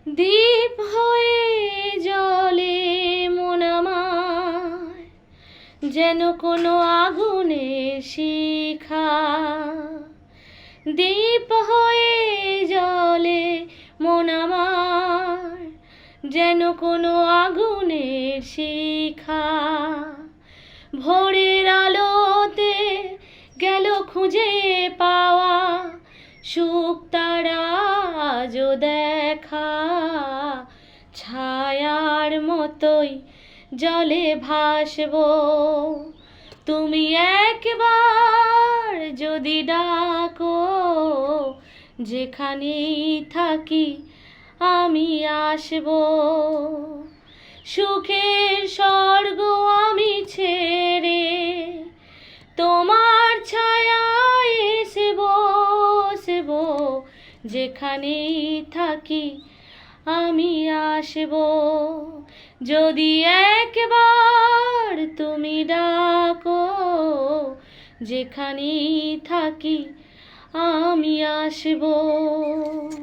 দীপ হয়ে জ্বলে মন আমার, যেন কোনো আগুনের শিখা। দীপ হয়ে জ্বলে মন আমার, যেন কোনো আগুনের শিখা। ভোরের আলোতে গেল খুঁজে পাওয়া সুখ তারা আজও দেখা। ছায়ার মতোই জলে ভাসবো, তুমি একবার যদি ডাকো। যেখানেই থাকি আমি আসবো, সুখের স্বর্গ আমি ছেড়ে তোমার ছায়ায় এসে বসবো। যেখানেই থাকি আমি আসবো, যদি একবার তুমি ডাকো। যেখানেই থাকি আমি আসবো।